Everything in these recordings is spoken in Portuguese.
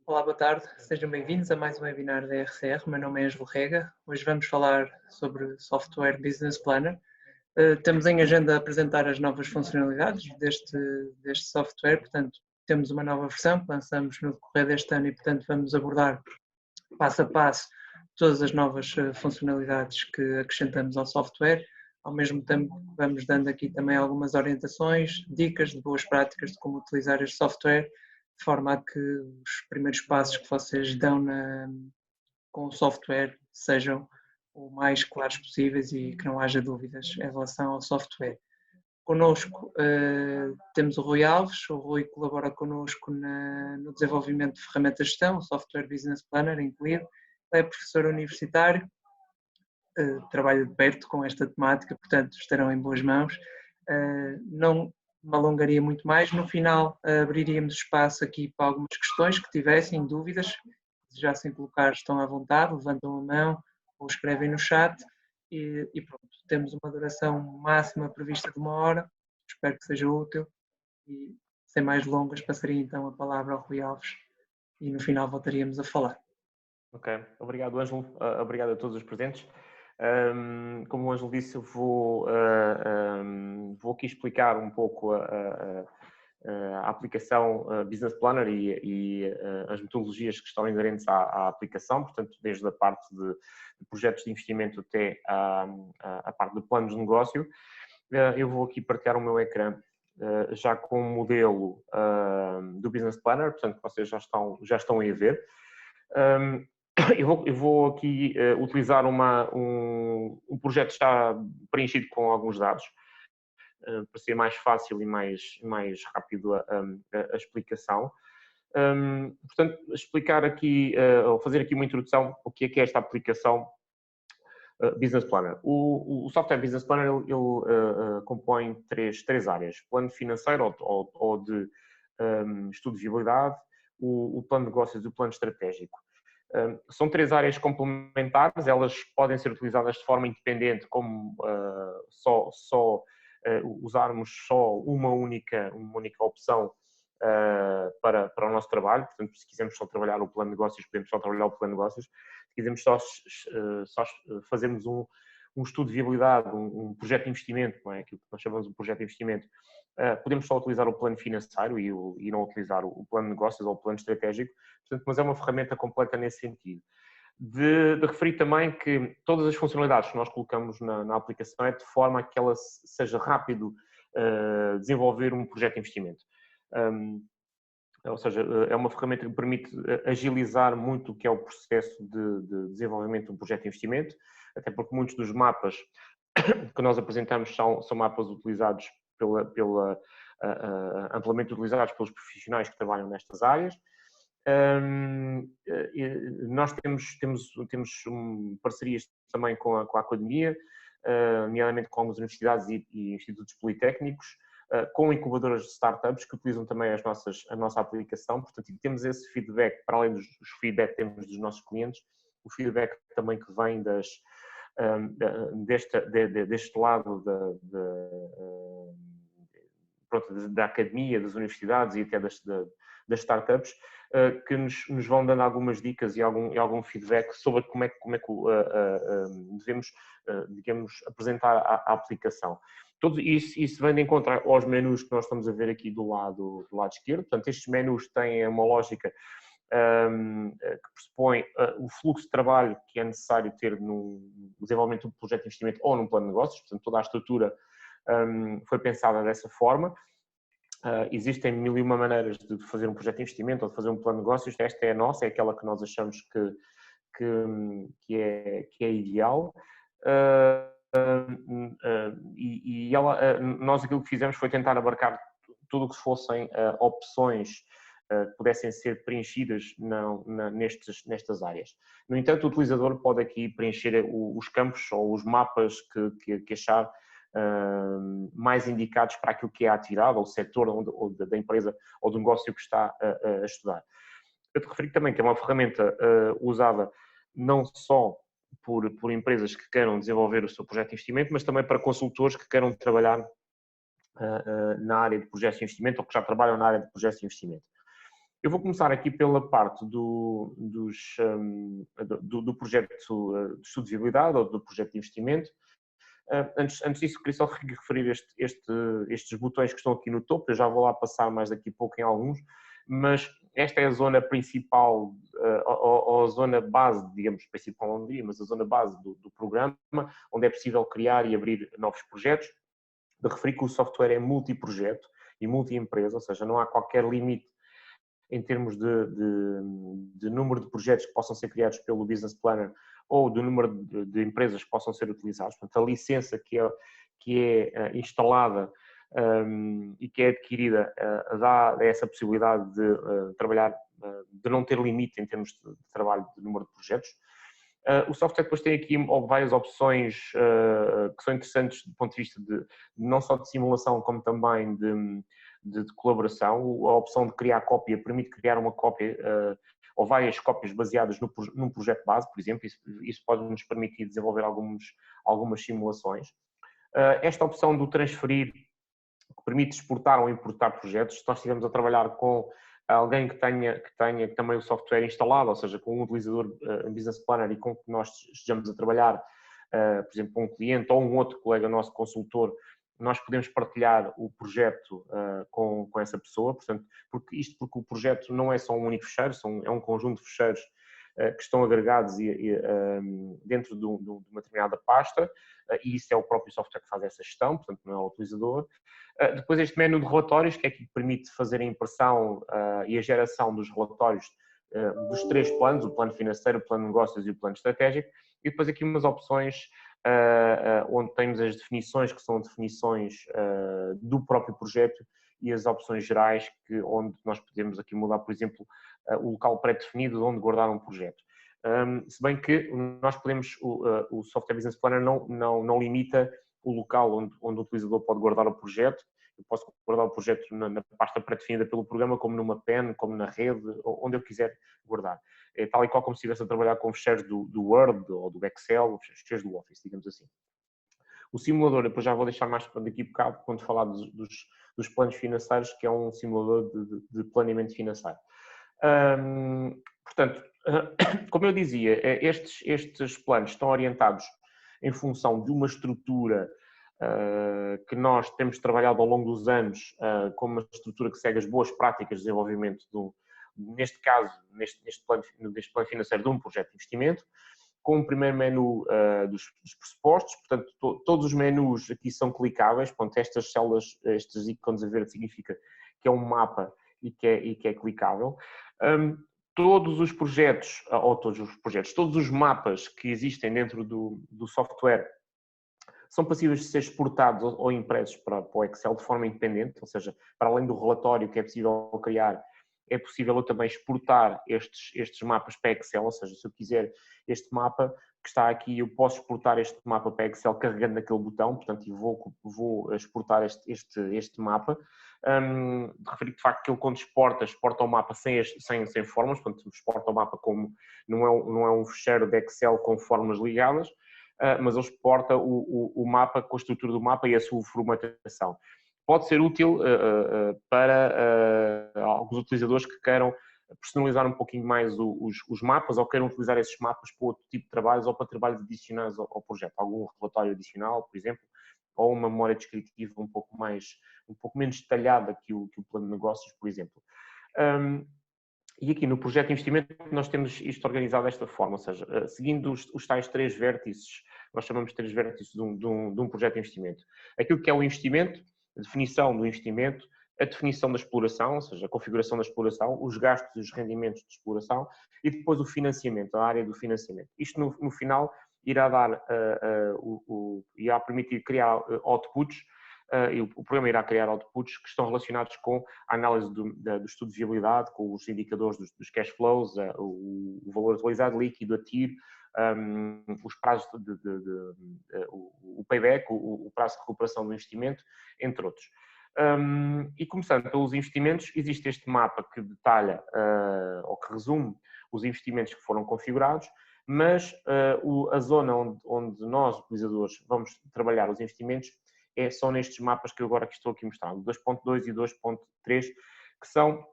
Olá, boa tarde. Sejam bem-vindos a mais um webinar da RCR. Meu nome é Ângelo Rega. Hoje vamos falar sobre Software Business Planner. Temos em agenda apresentar as novas funcionalidades deste software, portanto, temos uma nova versão que lançamos no decorrer deste ano e, portanto, vamos abordar passo a passo todas as novas funcionalidades que acrescentamos ao software. Ao mesmo tempo, vamos dando aqui também algumas orientações, dicas de boas práticas de como utilizar este software, de forma a que os primeiros passos que vocês dão com o software sejam o mais claros possíveis e que não haja dúvidas em relação ao software. Connosco temos o Rui Alves. O Rui colabora connosco no desenvolvimento de ferramentas de gestão, o Software Business Planner incluído. É professor universitário, trabalha de perto com esta temática, portanto estarão em boas mãos. Não me alongaria muito mais. No final abriríamos espaço aqui para algumas questões que tivessem, dúvidas. Se desejassem colocar, estão à vontade, levantam a mão ou escrevem no chat e pronto. Temos uma duração máxima prevista de 1 hora. Espero que seja útil e, sem mais delongas, passaria então a palavra ao Rui Alves e no final voltaríamos a falar. Ok, obrigado Ângelo, obrigado a todos os presentes. Como o Ângelo disse, eu vou aqui explicar um pouco a aplicação Business Planner e as metodologias que estão inerentes à aplicação, portanto, desde a parte de projetos de investimento até a parte de planos de negócio. Eu vou aqui partilhar o meu ecrã já com o modelo do Business Planner, portanto, vocês já estão a ver. Eu vou aqui utilizar um projeto já preenchido com alguns dados, para ser mais fácil e mais rápido a explicação. Portanto, explicar aqui, ou fazer aqui uma introdução, o que é esta aplicação Business Planner. O software Business Planner ele compõe três áreas: plano financeiro ou de estudo de viabilidade, o plano de negócios e o plano estratégico. São três áreas complementares, elas podem ser utilizadas de forma independente, como usarmos só uma única opção para o nosso trabalho. Portanto, se quisermos só trabalhar o plano de negócios, podemos só trabalhar o plano de negócios. Se quisermos só fazermos um estudo de viabilidade, um projeto de investimento, não é? Aquilo que nós chamamos de projeto de investimento, podemos só utilizar o plano financeiro e não utilizar o plano de negócios ou o plano estratégico. Portanto, mas é uma ferramenta completa nesse sentido. De referir também que todas as funcionalidades que nós colocamos na aplicação é de forma a que ela seja rápido desenvolver um projeto de investimento. Ou seja, é uma ferramenta que permite agilizar muito o que é o processo de desenvolvimento de um projeto de investimento, até porque muitos dos mapas que nós apresentamos são mapas utilizados amplamente utilizados pelos profissionais que trabalham nestas áreas. Nós temos parcerias também com a academia, nomeadamente com algumas universidades e institutos politécnicos, com incubadoras de startups que utilizam também a nossa aplicação. Portanto, temos esse feedback, para além dos feedback que temos dos nossos clientes, o feedback também que vem deste lado da academia, das universidades e até das startups, que nos vão dando algumas dicas e algum feedback sobre como é que devemos, digamos, apresentar a aplicação. Tudo isso vem de encontro aos menus que nós estamos a ver aqui do lado esquerdo. Portanto, estes menus têm uma lógica que pressupõe o fluxo de trabalho que é necessário ter no desenvolvimento de um projeto de investimento ou num plano de negócios. Portanto, toda a estrutura foi pensada dessa forma. Existem mil e uma maneiras de fazer um projeto de investimento ou de fazer um plano de negócios. Esta é a nossa, é aquela que nós achamos que é ideal. Nós aquilo que fizemos foi tentar abarcar tudo o que fossem opções que pudessem ser preenchidas nestas áreas. No entanto, o utilizador pode aqui preencher os campos ou os mapas que achar mais indicados para aquilo que é a atividade ou o setor ou da empresa ou do negócio que está a estudar. Eu te referi também que é uma ferramenta usada não só por empresas que queiram desenvolver o seu projeto de investimento, mas também para consultores que queiram trabalhar na área de projetos de investimento ou que já trabalham na área de projetos de investimento. Eu vou começar aqui pela parte do projeto de estudo de viabilidade ou do projeto de investimento. Antes disso, queria só referir estes botões que estão aqui no topo. Eu já vou lá passar mais daqui a pouco em alguns, mas esta é a zona principal, ou a zona base, digamos, principal não diria, mas a zona base do programa, onde é possível criar e abrir novos projetos. De referir que o software é multiprojeto e multi-empresa, ou seja, não há qualquer limite em termos de número de projetos que possam ser criados pelo Business Planner ou do número de empresas que possam ser utilizadas. Portanto, a licença que é instalada e que é adquirida dá essa possibilidade de trabalhar, de não ter limite em termos de trabalho de número de projetos. O software depois tem aqui várias opções que são interessantes do ponto de vista não só de simulação, como também de colaboração. A opção de criar cópia permite criar uma cópia ou várias cópias baseadas num projeto base, por exemplo. Isso pode nos permitir desenvolver algumas simulações. Esta opção do transferir, que permite exportar ou importar projetos, se nós estivermos a trabalhar com alguém que tenha também o software instalado, ou seja, com um utilizador Business Planner e com que nós estejamos a trabalhar, por exemplo, com um cliente ou um outro colega nosso consultor, nós podemos partilhar o projeto com essa pessoa, portanto, porque o projeto não é só um único fecheiro, é um conjunto de fecheiros que estão agregados dentro de uma determinada pasta, e isso é o próprio software que faz essa gestão, portanto não é o utilizador. Depois este menu de relatórios, que é aqui que permite fazer a impressão e a geração dos relatórios dos 3 planos, o plano financeiro, o plano de negócios e o plano estratégico, e depois aqui umas opções onde temos as definições, que são definições do próprio projeto, e as opções gerais, onde nós podemos aqui mudar, por exemplo, o local pré-definido onde guardar um projeto. Se bem que nós podemos, o Software Business Planner não limita o local onde o utilizador pode guardar o projeto. Eu posso guardar o projeto na pasta pré-definida pelo programa, como numa pen, como na rede, onde eu quiser guardar. É tal e qual como se estivesse a trabalhar com fecheiros do Word ou do Excel, fecheiros do Office, digamos assim. O simulador, depois já vou deixar mais para daqui a bocado, quando falar dos planos financeiros, que é um simulador de planeamento financeiro. Portanto, como eu dizia, estes planos estão orientados em função de uma estrutura que nós temos trabalhado ao longo dos anos, com uma estrutura que segue as boas práticas de desenvolvimento, neste caso, neste plano financeiro de um projeto de investimento, com o primeiro menu dos pressupostos. Portanto, todos os menus aqui são clicáveis. Portanto, estas células, estes ícones a verde, significa que é um mapa e que é clicável. Todos os projetos, todos os mapas que existem dentro do software são passíveis de ser exportados ou impressos para o Excel de forma independente, ou seja, para além do relatório que é possível criar, é possível eu também exportar estes mapas para Excel, ou seja, se eu quiser este mapa que está aqui, eu posso exportar este mapa para Excel carregando naquele botão, portanto, eu vou exportar este mapa. De referir que, de facto, que ele quando exporta o mapa sem formas, portanto, exporta o mapa como não é um fecheiro de Excel com formas ligadas, mas ele exporta o mapa com a estrutura do mapa e a sua formatação. Pode ser útil para alguns utilizadores que queiram personalizar um pouquinho mais os mapas ou queiram utilizar esses mapas para outro tipo de trabalhos ou para trabalhos adicionais ao projeto. Algum relatório adicional, por exemplo, ou uma memória descritiva um pouco menos detalhada que o plano de negócios, por exemplo. E aqui no projeto de investimento nós temos isto organizado desta forma, ou seja, seguindo os tais 3 vértices, nós chamamos de 3 vértices de um projeto de investimento. Aquilo que é o investimento, a definição do investimento, a definição da exploração, ou seja, a configuração da exploração, os gastos e os rendimentos de exploração e depois o financiamento, a área do financiamento. Isto no final irá irá permitir criar outputs, e o programa irá criar outputs que estão relacionados com a análise do estudo de viabilidade, com os indicadores dos cash flows, o valor atualizado líquido, a TIR, os prazos o payback, o prazo de recuperação do investimento, entre outros. E começando pelos investimentos, existe este mapa que detalha ou que resume os investimentos que foram configurados, mas a zona onde nós, utilizadores, vamos trabalhar os investimentos são nestes mapas que eu agora estou aqui mostrando, 2.2 e 2.3, que são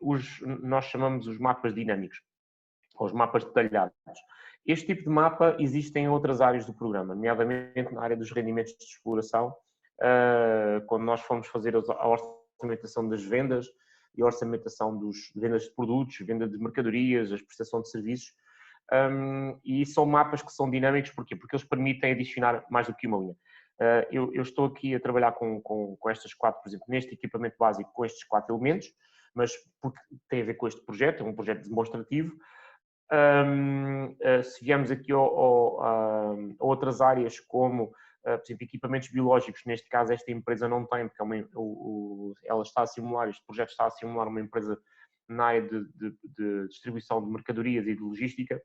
nós chamamos os mapas dinâmicos, ou os mapas detalhados. Este tipo de mapa existe em outras áreas do programa, nomeadamente na área dos rendimentos de exploração, quando nós fomos fazer a orçamentação das vendas e a orçamentação das vendas de produtos, venda de mercadorias, a prestação de serviços, e são mapas que são dinâmicos, porquê? Porque eles permitem adicionar mais do que uma linha. Eu estou aqui a trabalhar com estas 4, por exemplo, neste equipamento básico, com estes 4 elementos, mas porque tem a ver com este projeto, é um projeto demonstrativo. Se viemos aqui a outras áreas, como, por exemplo, equipamentos biológicos, neste caso esta empresa não tem, porque ela está a simular, este projeto está a simular uma empresa na área de distribuição de mercadorias e de logística,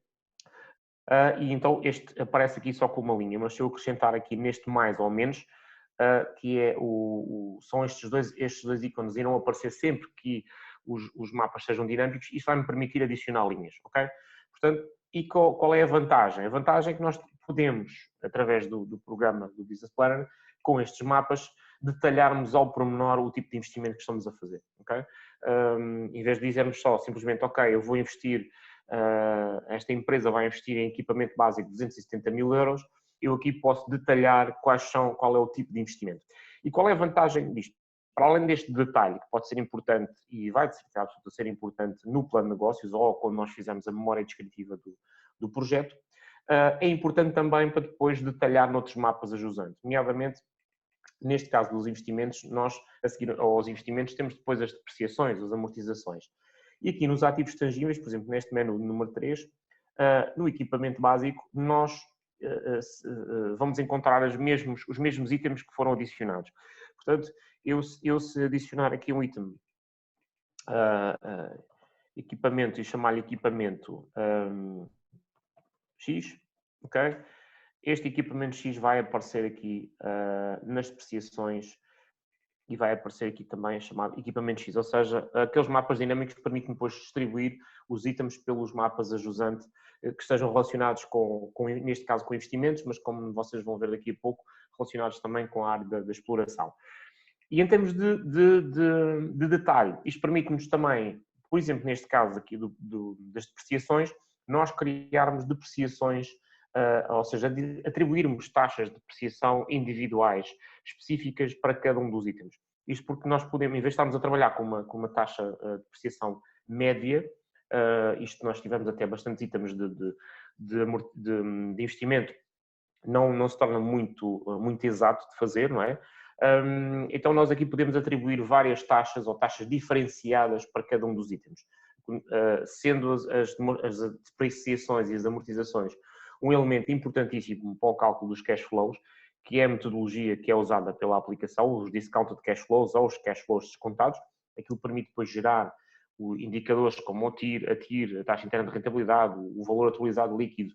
e então este aparece aqui só com uma linha, mas se eu acrescentar aqui neste mais ou menos, que é são estes dois ícones, irão aparecer sempre que os mapas sejam dinâmicos, isso vai-me permitir adicionar linhas, ok? Portanto, e qual é a vantagem? A vantagem é que nós podemos, através do programa do Business Planner, com estes mapas, detalharmos ao pormenor o tipo de investimento que estamos a fazer, ok? Em vez de dizermos só, simplesmente, ok, eu vou investir, esta empresa vai investir em equipamento básico de 270 mil euros, eu aqui posso detalhar qual é o tipo de investimento. E qual é a vantagem disto? Para além deste detalhe, que pode ser importante e vai de certeza absoluta ser importante no plano de negócios ou quando nós fizermos a memória descritiva do projeto, é importante também para depois detalhar noutros mapas ajusantes. Nomeadamente, neste caso dos investimentos, nós, a seguir aos investimentos, temos depois as depreciações, as amortizações. E aqui nos ativos tangíveis, por exemplo, neste menu número 3, no equipamento básico, nós vamos encontrar os mesmos itens que foram adicionados. Portanto, eu se adicionar aqui um item, equipamento, e chamar-lhe equipamento X, ok? Este equipamento X vai aparecer aqui nas depreciações e vai aparecer aqui também chamado equipamento X, ou seja, aqueles mapas dinâmicos que permitem depois distribuir os itens pelos mapas a jusante que estejam relacionados neste caso, com investimentos, mas como vocês vão ver daqui a pouco, relacionados também com a área da exploração. E em termos de detalhe, isto permite-nos também, por exemplo, neste caso aqui das depreciações, nós criarmos depreciações, ou seja, atribuirmos taxas de depreciação individuais, específicas para cada um dos itens. Isto porque nós podemos, em vez de estarmos a trabalhar com uma taxa de depreciação média, isto nós tivemos até bastantes itens de investimento, não se torna muito exato de fazer, não é? Então nós aqui podemos atribuir várias taxas ou taxas diferenciadas para cada um dos itens, sendo as depreciações e as amortizações um elemento importantíssimo para o cálculo dos cash flows, que é a metodologia que é usada pela aplicação, os discounted cash flows ou os cash flows descontados. Aquilo permite depois gerar indicadores como a TIR, a taxa interna de rentabilidade, o valor atualizado líquido,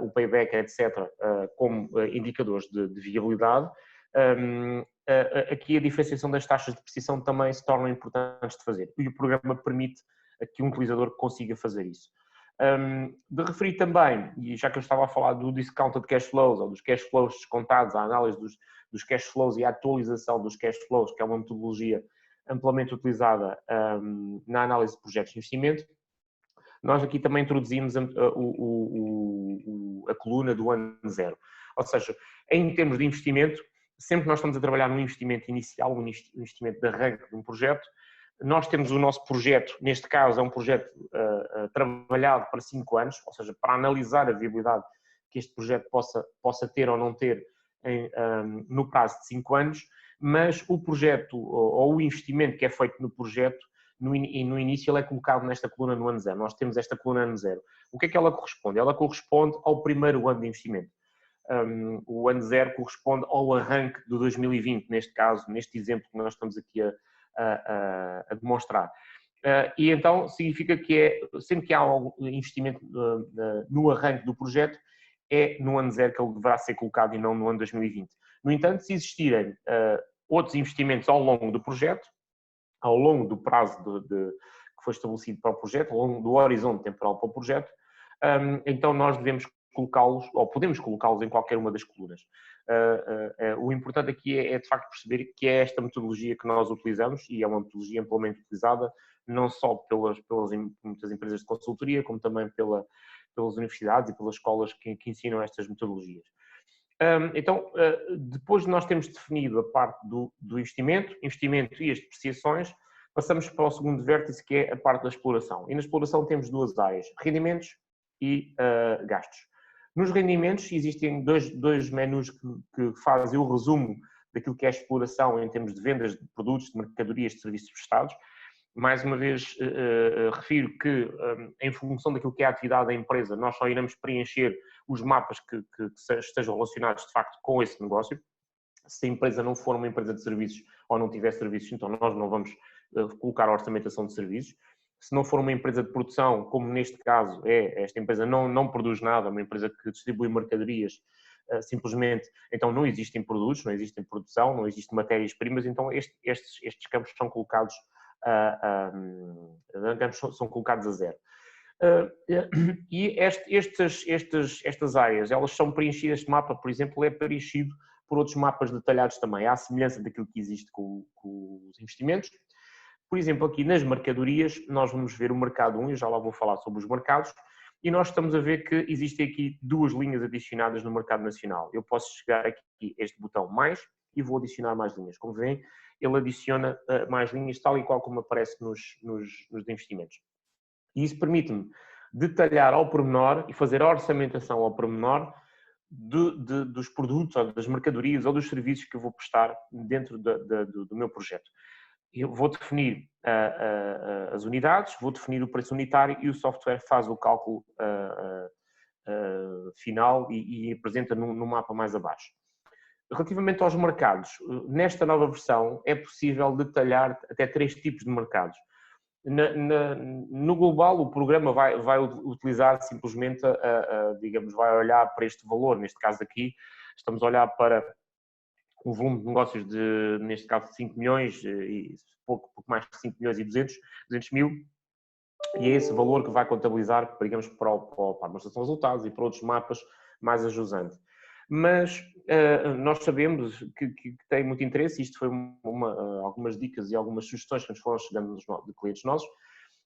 o payback, etc., como indicadores de viabilidade. Aqui a diferenciação das taxas de depreciação também se torna importante de fazer e o programa permite que um utilizador consiga fazer isso. De referir também, e já que eu estava a falar do discounted cash flows ou dos cash flows descontados, a análise dos cash flows e a atualização dos cash flows, que é uma metodologia amplamente utilizada na análise de projetos de investimento, nós aqui também introduzimos a coluna do ano zero. Ou seja, em termos de investimento, sempre que nós estamos a trabalhar num investimento inicial, um investimento de arranque de um projeto, nós temos o nosso projeto, neste caso é um projeto trabalhado para 5 anos, ou seja, para analisar a viabilidade que este projeto possa ter ou não ter no prazo de 5 anos, mas o projeto ou o investimento que é feito no projeto, no início ele é colocado nesta coluna no ano zero. Nós temos esta coluna ano zero. O que é que ela corresponde? Ela corresponde ao primeiro ano de investimento. O ano zero corresponde ao arranque do 2020, neste caso, neste exemplo que nós estamos aqui a demonstrar. E então significa que sempre que há algum investimento no arranque do projeto, é no ano zero que ele deverá ser colocado e não no ano 2020. No entanto, se existirem outros investimentos ao longo do projeto, ao longo do prazo que foi estabelecido para o projeto, ao longo do horizonte temporal para o projeto, então nós devemos colocá-los, ou podemos colocá-los em qualquer uma das colunas. O importante aqui é de facto perceber que é esta metodologia que nós utilizamos, e é uma metodologia amplamente utilizada, não só pelas muitas empresas de consultoria, como também pelas universidades e pelas escolas que ensinam estas metodologias. Então, depois de nós termos definido a parte do investimento e as depreciações, passamos para o segundo vértice, que é a parte da exploração. E na exploração temos duas áreas, rendimentos e gastos. Nos rendimentos existem dois menus que fazem o resumo daquilo que é a exploração em termos de vendas de produtos, de mercadorias, de serviços prestados. Mais uma vez, refiro que, em função daquilo que é a atividade da empresa, nós só iremos preencher os mapas que estejam relacionados, de facto, com esse negócio. Se a empresa não for uma empresa de serviços ou não tiver serviços, então nós não vamos colocar a orçamentação de serviços. Se não for uma empresa de produção, como neste caso esta empresa não produz nada, é uma empresa que distribui mercadorias, simplesmente, então não existem produtos, não existem produção, não existem matérias-primas, então estes campos são colocados são colocados a zero. E estas áreas, elas são preenchidas, este mapa, por exemplo, é preenchido por outros mapas detalhados também, à semelhança daquilo que existe com os investimentos. Por exemplo, aqui nas mercadorias, nós vamos ver o mercado 1, eu já lá vou falar sobre os mercados, e nós estamos a ver que existem aqui duas linhas adicionadas no mercado nacional. Eu posso chegar aqui a este botão mais e vou adicionar mais linhas. Como veem, ele adiciona mais linhas, tal e qual como aparece nos investimentos. E isso permite-me detalhar ao pormenor e fazer a orçamentação ao pormenor dos produtos, ou das mercadorias ou dos serviços que eu vou prestar dentro do meu projeto. Eu vou definir as unidades, vou definir o preço unitário e o software faz o cálculo final e apresenta no mapa mais abaixo. Relativamente aos mercados, nesta nova versão é possível detalhar até 3 tipos de mercados. No global, o programa vai utilizar simplesmente, digamos, vai olhar para este valor. Neste caso aqui, estamos a olhar para um volume de negócios neste caso, de 5 milhões e pouco mais de 5 milhões e 200 mil. E é esse valor que vai contabilizar, digamos, para a demonstração de resultados e para outros mapas mais ajusante. Mas nós sabemos que tem muito interesse, isto foi algumas dicas e algumas sugestões que nos foram chegando de clientes nossos,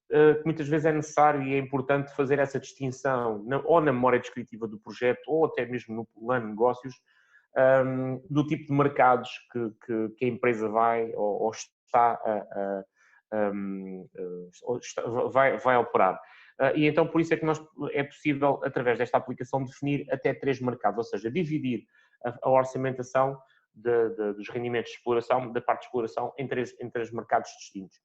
que muitas vezes é necessário e é importante fazer essa distinção, ou na memória descritiva do projeto, ou até mesmo no plano de negócios, do tipo de mercados que a empresa vai ou está vai operar. E então por isso é que é possível, através desta aplicação, definir até 3 mercados, ou seja, dividir a orçamentação dos rendimentos de exploração, da parte de exploração, em três mercados distintos.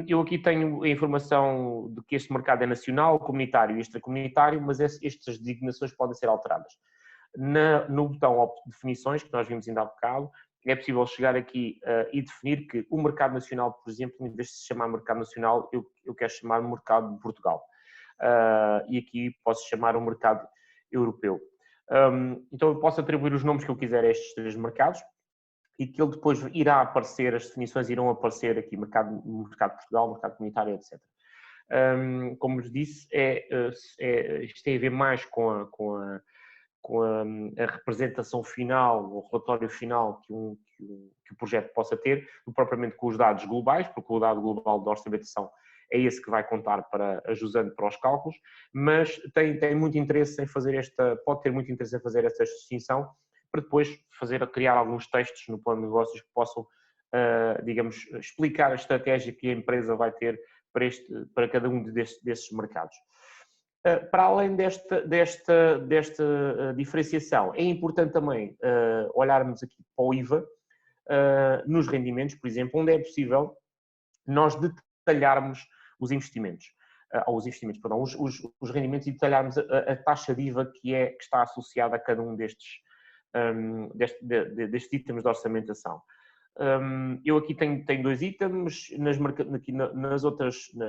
Eu aqui tenho a informação de que este mercado é nacional, comunitário e extracomunitário, mas estas designações podem ser alteradas. No botão definições, que nós vimos ainda há bocado, é possível chegar aqui e definir que o mercado nacional, por exemplo, em vez de se chamar mercado nacional, eu quero chamar mercado de Portugal. E aqui posso chamar o mercado europeu. Então eu posso atribuir os nomes que eu quiser a estes 3 mercados e que ele depois irá aparecer, as definições irão aparecer aqui, mercado de Portugal, mercado comunitário, etc. Como vos disse, isto tem a ver mais com a representação final, o relatório final que o projeto possa ter, do propriamente com os dados globais, porque o dado global da orçamentação é esse que vai contar ajudando para os cálculos, mas tem muito interesse em fazer pode ter muito interesse em fazer esta distinção, para depois criar alguns textos no plano de negócios que possam, digamos, explicar a estratégia que a empresa vai ter para cada um desses mercados. Para além desta diferenciação, é importante também olharmos aqui para o IVA, nos rendimentos, por exemplo, onde é possível nós detalharmos os investimentos, os rendimentos e detalharmos a taxa de IVA que está associada a cada um destes itens de orçamentação. Eu aqui tenho 2 itens,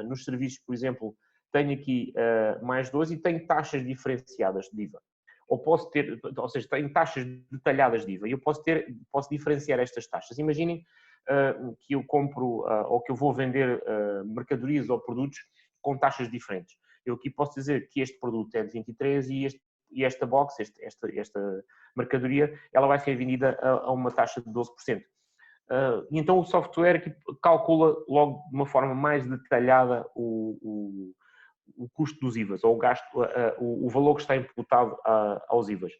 nos serviços, por exemplo, tenho aqui mais 2 e tenho taxas diferenciadas de IVA. Ou seja, tenho taxas detalhadas de IVA e eu posso diferenciar estas taxas. Imaginem que eu compro ou que eu vou vender mercadorias ou produtos com taxas diferentes. Eu aqui posso dizer que este produto é de 23 e esta box, esta mercadoria, ela vai ser vendida a uma taxa de 12%. Então o software aqui calcula logo de uma forma mais detalhada o custo dos IVAs, ou o gasto, o valor que está imputado aos IVAs.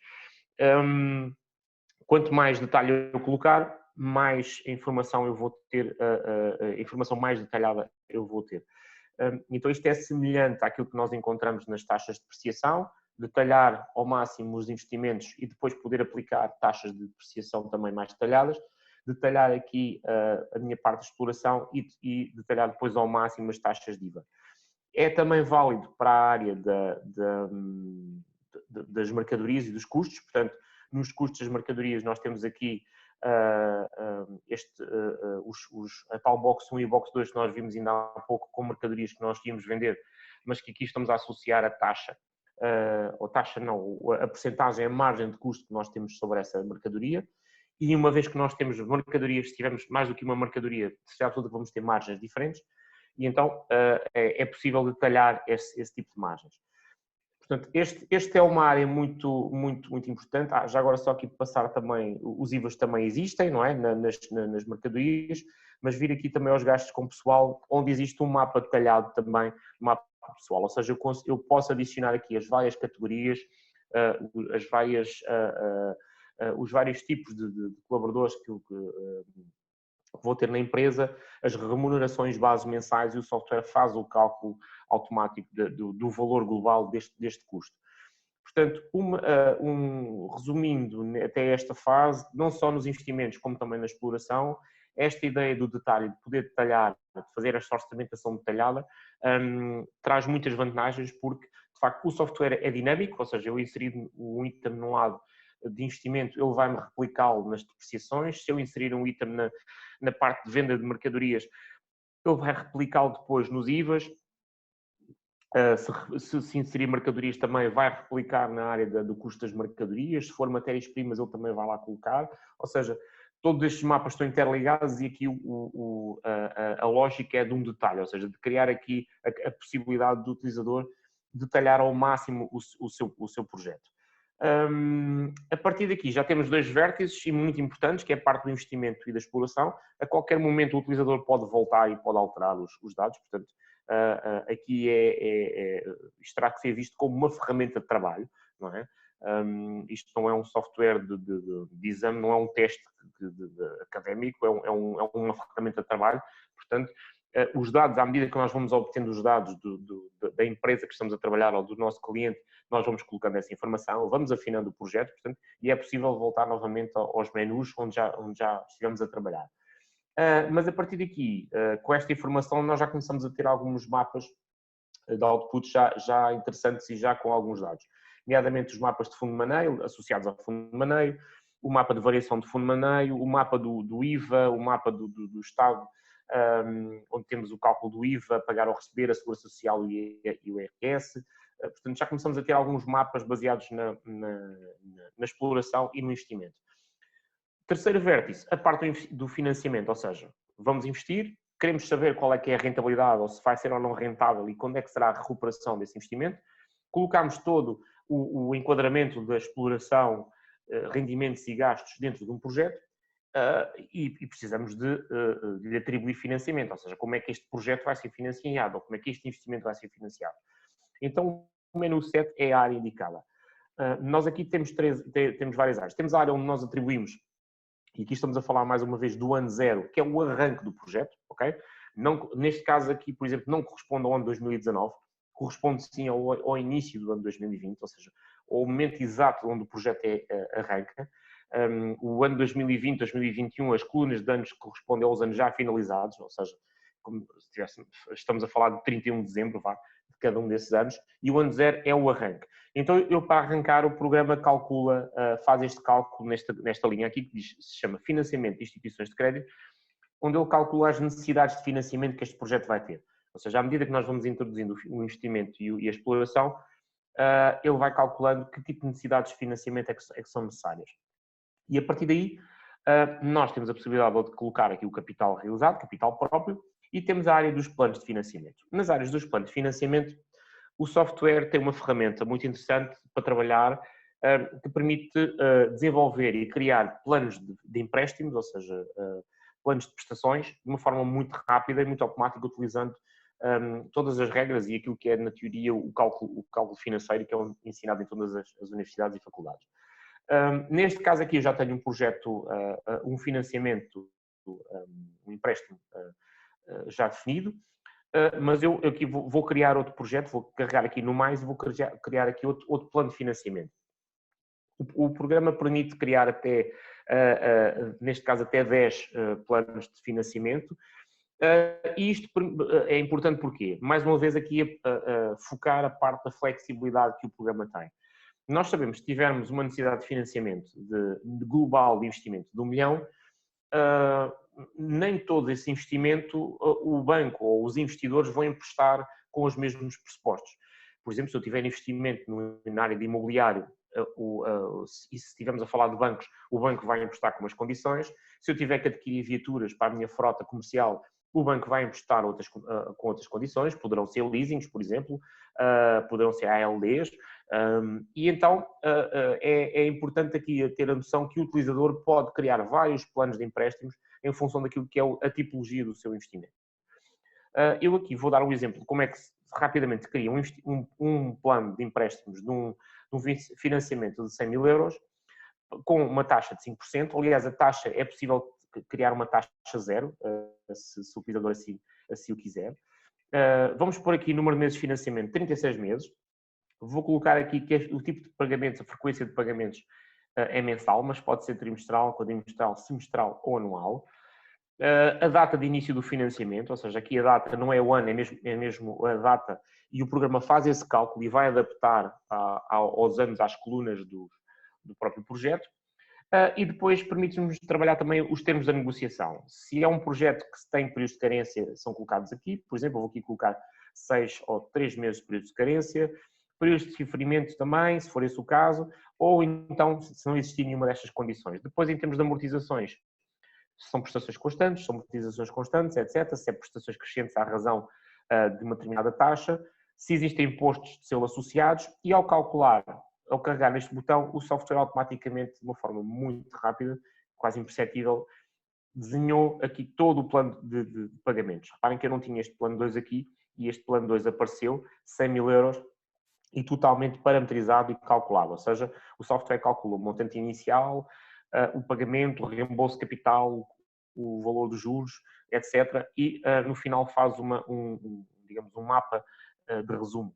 Quanto mais detalhe eu colocar, mais informação eu vou ter, informação mais detalhada eu vou ter. Então isto é semelhante àquilo que nós encontramos nas taxas de depreciação, detalhar ao máximo os investimentos e depois poder aplicar taxas de depreciação também mais detalhadas, detalhar aqui a minha parte de exploração e detalhar depois ao máximo as taxas de IVA. É também válido para a área das mercadorias e dos custos, portanto, nos custos das mercadorias nós temos aqui a tal box 1 e box 2 que nós vimos ainda há pouco com mercadorias que nós íamos vender, mas que aqui estamos a associar a taxa, ou taxa não, a percentagem, a margem de custo que nós temos sobre essa mercadoria. E uma vez que nós temos mercadorias, se tivermos mais do que uma mercadoria, se absoluta vamos ter margens diferentes, e então é possível detalhar esse tipo de margens. Portanto, este é uma área muito importante. Já agora só aqui passar também, os IVAs também existem, não é? Nas mercadorias, mas vir aqui também aos gastos com pessoal, onde existe um mapa detalhado também, um mapa pessoal, ou seja, eu posso adicionar aqui as várias categorias, os vários tipos de colaboradores que vou ter na empresa, as remunerações base mensais, e o software faz o cálculo automático do valor global deste custo. Portanto, resumindo até esta fase, não só nos investimentos como também na exploração, esta ideia do detalhe, de poder detalhar, de fazer esta orçamentação detalhada, traz muitas vantagens, porque de facto o software é dinâmico, ou seja, eu inserir um item num lado de investimento, ele vai-me replicá-lo nas depreciações. Se eu inserir um item na parte de venda de mercadorias, ele vai replicá-lo depois nos IVAs. Se inserir mercadorias também vai replicar na área do custo das mercadorias. Se for matérias-primas, ele também vai lá colocar. Ou seja, todos estes mapas estão interligados e aqui a lógica é de um detalhe, ou seja, de criar aqui a possibilidade do utilizador detalhar ao máximo o seu projeto. A partir daqui já temos dois vértices e muito importantes, que é a parte do investimento e da exploração. A qualquer momento o utilizador pode voltar e pode alterar os dados, portanto aqui isto terá que ser visto como uma ferramenta de trabalho, não é? Isto não é um software de exame, não é um teste académico, é uma ferramenta de trabalho. Portanto, os dados, à medida que nós vamos obtendo os dados da empresa que estamos a trabalhar ou do nosso cliente, nós vamos colocando essa informação, vamos afinando o projeto, portanto, e é possível voltar novamente aos menus onde já estivemos a trabalhar. Mas a partir daqui, com esta informação, nós já começamos a ter alguns mapas de output já interessantes e já com alguns dados, nomeadamente os mapas de fundo de maneio, associados ao fundo de maneio, o mapa de variação de fundo de maneio, o mapa do IVA, o mapa do Estado, onde temos o cálculo do IVA, pagar ou receber, a Segurança Social e o IRS. Portanto, já começamos a ter alguns mapas baseados na exploração e no investimento. Terceiro vértice, a parte do financiamento, ou seja, vamos investir, queremos saber qual é que é a rentabilidade, ou se vai ser ou não rentável e quando é que será a recuperação desse investimento. Colocamos todo o enquadramento da exploração, rendimentos e gastos dentro de um projeto e precisamos de atribuir financiamento, ou seja, como é que este projeto vai ser financiado ou como é que este investimento vai ser financiado. Então, o menu 7 é a área indicada. Nós aqui temos várias áreas. Temos a área onde nós atribuímos, e aqui estamos a falar mais uma vez do ano zero, que é o arranque do projeto, ok? Não, neste caso aqui, por exemplo, não corresponde ao ano 2019, corresponde sim ao início do ano 2020, ou seja, ao momento exato onde o projeto arranca. O ano 2020, 2021, as colunas de anos correspondem aos anos já finalizados, ou seja, como se estamos a falar de 31 de dezembro, de cada um desses anos, e o ano zero é o arranque. Então, eu para arrancar, o programa calcula, faz este cálculo nesta linha aqui, que se chama Financiamento de Instituições de Crédito, onde ele calcula as necessidades de financiamento que este projeto vai ter. Ou seja, à medida que nós vamos introduzindo o investimento e a exploração, ele vai calculando que tipo de necessidades de financiamento é que são necessárias. E a partir daí, nós temos a possibilidade de colocar aqui o capital realizado, capital próprio, e temos a área dos planos de financiamento. Nas áreas dos planos de financiamento, o software tem uma ferramenta muito interessante para trabalhar, que permite desenvolver e criar planos de empréstimos, ou seja, planos de prestações, de uma forma muito rápida e muito automática, utilizando todas as regras e aquilo que é, na teoria, o cálculo financeiro, que é ensinado em todas as universidades e faculdades. Neste caso aqui eu já tenho um projeto, um financiamento, um empréstimo já definido, mas eu aqui vou criar outro projeto, vou carregar aqui no mais e vou criar aqui outro plano de financiamento. O programa permite criar até, neste caso, até 10 planos de financiamento. E isto é importante porque, mais uma vez, aqui focar a parte da flexibilidade que o programa tem. Nós sabemos que se tivermos uma necessidade de financiamento de global de investimento de 1 milhão, nem todo esse investimento o banco ou os investidores vão emprestar com os mesmos pressupostos. Por exemplo, se eu tiver investimento na área de imobiliário e se estivermos a falar de bancos, o banco vai emprestar com umas condições. Se eu tiver que adquirir viaturas para a minha frota comercial, o banco vai emprestar com outras condições, poderão ser leasings, por exemplo, poderão ser ALDs, e então é importante aqui ter a noção que o utilizador pode criar vários planos de empréstimos em função daquilo que é a tipologia do seu investimento. Eu aqui vou dar um exemplo de como é que se rapidamente cria um plano de empréstimos de um financiamento de 100 mil euros com uma taxa de 5%. Aliás, a taxa é possível criar uma taxa zero, se o utilizador assim o quiser. Vamos pôr aqui número de meses de financiamento, 36 meses. Vou colocar aqui que o tipo de pagamentos, a frequência de pagamentos é mensal, mas pode ser trimestral, quadrimestral, semestral ou anual. A data de início do financiamento, ou seja, aqui a data não é o ano, é mesmo a data, e o programa faz esse cálculo e vai adaptar aos anos, às colunas do próprio projeto. E depois permite-nos trabalhar também os termos da negociação. Se é um projeto que tem períodos de carência, são colocados aqui. Por exemplo, eu vou aqui colocar 6 ou 3 meses de períodos de carência, períodos de diferimento também, se for esse o caso, ou então, se não existir nenhuma destas condições. Depois, em termos de amortizações, se são prestações constantes, são amortizações constantes, etc. Se é prestações crescentes à razão de uma determinada taxa, se existem impostos de selo associados, e ao carregar neste botão, o software automaticamente, de uma forma muito rápida, quase imperceptível, desenhou aqui todo o plano de pagamentos. Reparem que eu não tinha este plano 2 aqui, e este plano 2 apareceu, 100 mil euros, e totalmente parametrizado e calculado. Ou seja, o software calcula o montante inicial, o pagamento, o reembolso de capital, o valor dos juros, etc. E no final faz digamos, um mapa de resumo.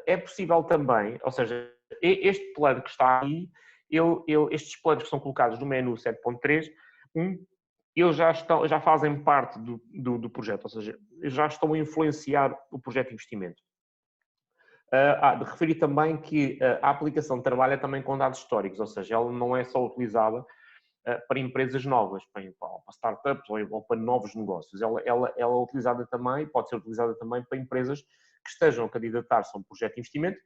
É possível também, ou seja, este plano que está aí, estes planos que são colocados no menu 7.3, eles já fazem parte do projeto, ou seja, já estão a influenciar o projeto de investimento. De referir também que a aplicação trabalha também com dados históricos, ou seja, ela não é só utilizada para empresas novas, para startups ou para novos negócios. Ela é utilizada também, pode ser utilizada também para empresas que estejam a candidatar-se a um projeto de investimento,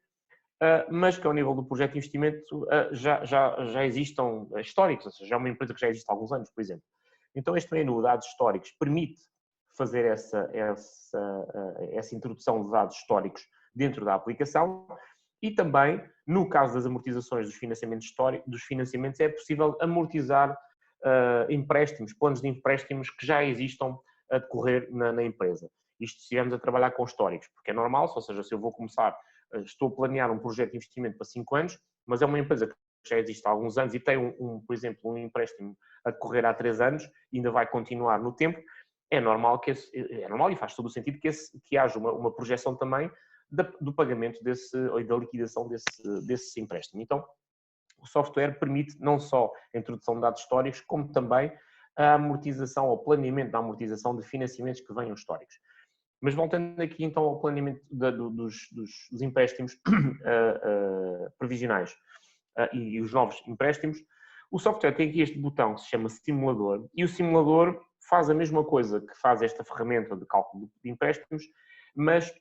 mas que ao nível do projeto de investimento já existam históricos, ou seja, já é uma empresa que já existe há alguns anos, por exemplo. Então este menu de dados históricos permite fazer essa introdução de dados históricos dentro da aplicação e também, no caso das amortizações dos financiamentos, é possível amortizar empréstimos, planos de empréstimos que já existam a decorrer na empresa. Isto se estivermos a trabalhar com históricos, porque é normal, ou seja, se eu vou começar, estou a planear um projeto de investimento para 5 anos, mas é uma empresa que já existe há alguns anos e tem, por exemplo, um empréstimo a decorrer há 3 anos e ainda vai continuar no tempo, é normal e faz todo o sentido que haja uma projeção também do pagamento ou da liquidação desse empréstimo. Então, o software permite não só a introdução de dados históricos, como também a amortização, ou planeamento da amortização de financiamentos que venham históricos. Mas voltando aqui então ao planeamento dos empréstimos previsionais e os novos empréstimos, o software tem aqui este botão que se chama simulador, e o simulador faz a mesma coisa que faz esta ferramenta de cálculo de empréstimos, mas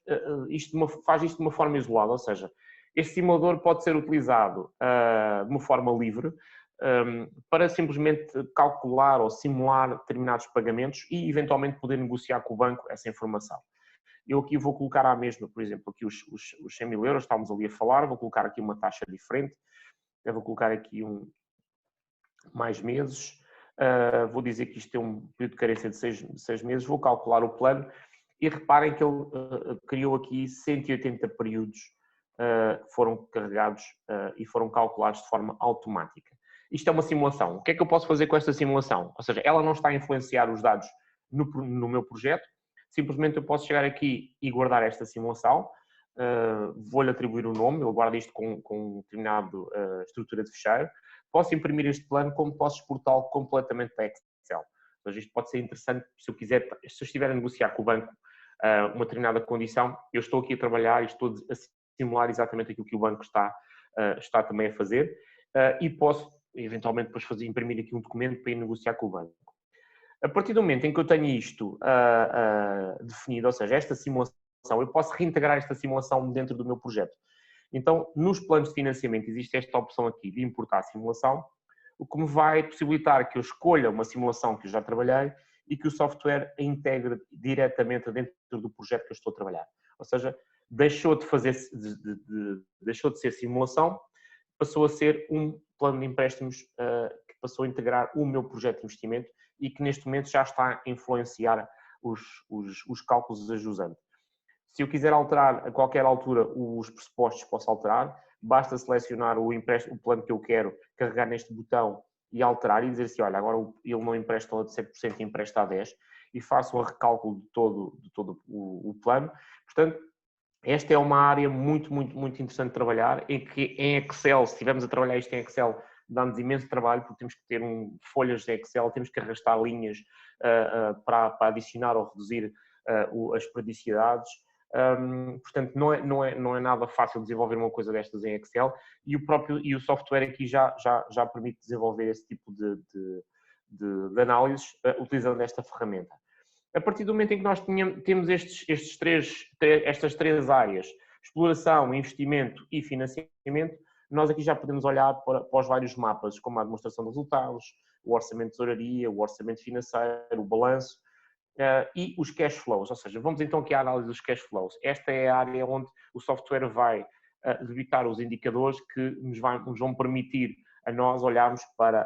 faz isto de uma forma isolada, ou seja, este simulador pode ser utilizado de uma forma livre para simplesmente calcular ou simular determinados pagamentos e eventualmente poder negociar com o banco essa informação. eu aqui vou colocar à mesma, por exemplo, aqui os 100 mil euros, estamos ali a falar, vou colocar aqui uma taxa diferente, eu vou colocar aqui mais meses, vou dizer que isto tem um período de carência de 6 meses, vou calcular o plano e reparem que ele criou aqui 180 períodos que foram carregados e foram calculados de forma automática. Isto é uma simulação. O que é que eu posso fazer com esta simulação? Ou seja, ela não está a influenciar os dados no meu projeto, simplesmente eu posso chegar aqui e guardar esta simulação, vou-lhe atribuir um nome, ele guarda isto com determinada estrutura de fecheiro, posso imprimir este plano como posso exportá-lo completamente para Excel. Ou seja, isto pode ser interessante se eu estiver a negociar com o banco uma determinada condição, eu estou aqui a trabalhar e estou a simular exatamente aquilo que o banco está também a fazer e posso eventualmente depois imprimir aqui um documento para ir negociar com o banco. A partir do momento em que eu tenho isto definido, ou seja, esta simulação, eu posso reintegrar esta simulação dentro do meu projeto. Então, nos planos de financiamento existe esta opção aqui de importar a simulação, o que me vai possibilitar que eu escolha uma simulação que eu já trabalhei e que o software a integre diretamente dentro do projeto que eu estou a trabalhar. Ou seja, deixou de ser simulação, passou a ser um plano de empréstimos que passou a integrar o meu projeto de investimento e que neste momento já está a influenciar os cálculos da jusante. Se eu quiser alterar a qualquer altura os pressupostos, posso alterar, basta selecionar o plano que eu quero, carregar neste botão e alterar e dizer assim, olha, agora ele não empresta a 7% e empresta a 10% e faço um recálculo de todo o plano. Portanto, esta é uma área muito, muito, muito interessante de trabalhar, em que em Excel, se estivermos a trabalhar isto em Excel, dá-nos imenso trabalho, porque temos que ter folhas de Excel, temos que arrastar linhas para adicionar ou reduzir as periodicidades. Portanto, não é nada fácil desenvolver uma coisa destas em Excel e o software aqui já permite desenvolver esse tipo de análises utilizando esta ferramenta. A partir do momento em que nós temos estas três áreas, exploração, investimento e financiamento, nós aqui já podemos olhar para os vários mapas, como a demonstração de resultados, o orçamento de tesouraria, o orçamento financeiro, o balanço e os cash flows. Ou seja, vamos então aqui à análise dos cash flows. Esta é a área onde o software vai debitar os indicadores que nos vão permitir a nós olharmos para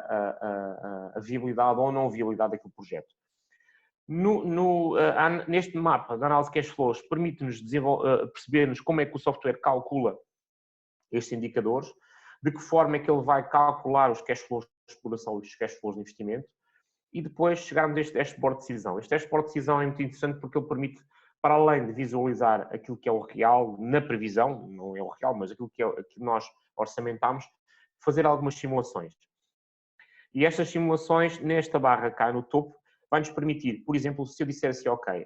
a viabilidade ou não viabilidade daquele projeto. Neste mapa de análise de cash flows, permite-nos percebermos como é que o software calcula estes indicadores, de que forma é que ele vai calcular os cash flows de exploração e os cash flows de investimento, e depois chegarmos a este dashboard de decisão. Este dashboard de decisão é muito interessante porque ele permite, para além de visualizar aquilo que é o real na previsão, não é o real, mas aquilo que nós orçamentamos, fazer algumas simulações. E estas simulações, nesta barra cá no topo, vai-nos permitir, por exemplo, se eu disser assim, ok,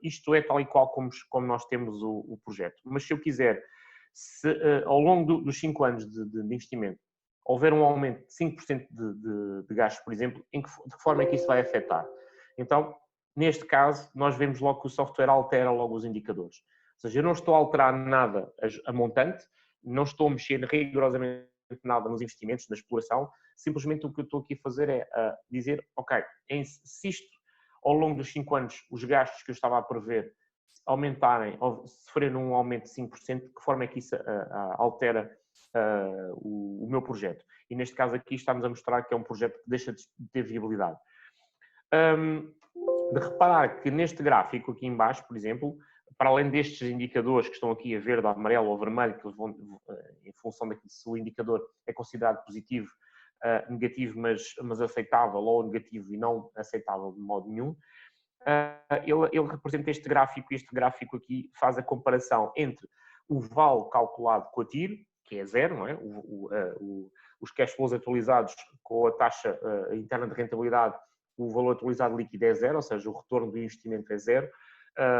isto é tal e qual como nós temos o projeto, mas se eu quiser, ao longo dos 5 anos de investimento, houver um aumento de 5% de gastos, por exemplo, de que forma é que isso vai afetar? Então, neste caso, nós vemos logo que o software altera logo os indicadores. Ou seja, eu não estou a alterar nada a montante, não estou a mexer rigorosamente nada nos investimentos, na exploração, simplesmente o que eu estou aqui a fazer é dizer, ok, se isto ao longo dos 5 anos, os gastos que eu estava a prever aumentarem, ou sofrerem um aumento de 5%, de que forma é que isso altera o meu projeto? E neste caso aqui estamos a mostrar que é um projeto que deixa de ter viabilidade. De reparar que neste gráfico aqui em baixo, por exemplo, para além destes indicadores que estão aqui a verde, a amarelo ou a vermelho, que vão em função daquilo se o indicador é considerado positivo, negativo, mas aceitável, ou negativo e não aceitável de modo nenhum, ele representa este gráfico, e este gráfico aqui faz a comparação entre o vale calculado com a TIR, que é zero, não é? Os cash flows atualizados com a taxa interna de rentabilidade, o valor atualizado líquido é zero, ou seja, o retorno do investimento é zero,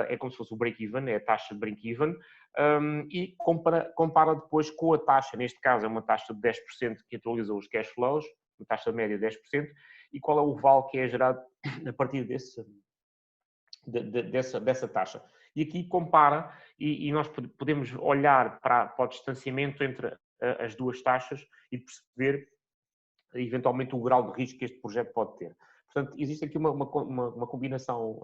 é como se fosse o break-even, é a taxa de break-even, e compara depois com a taxa, neste caso é uma taxa de 10% que atualiza os cash flows, uma taxa média de 10%, e qual é o vale que é gerado a partir dessa taxa. E aqui compara, e nós podemos olhar para o distanciamento entre as duas taxas e perceber eventualmente o grau de risco que este projeto pode ter. Portanto, existe aqui uma combinação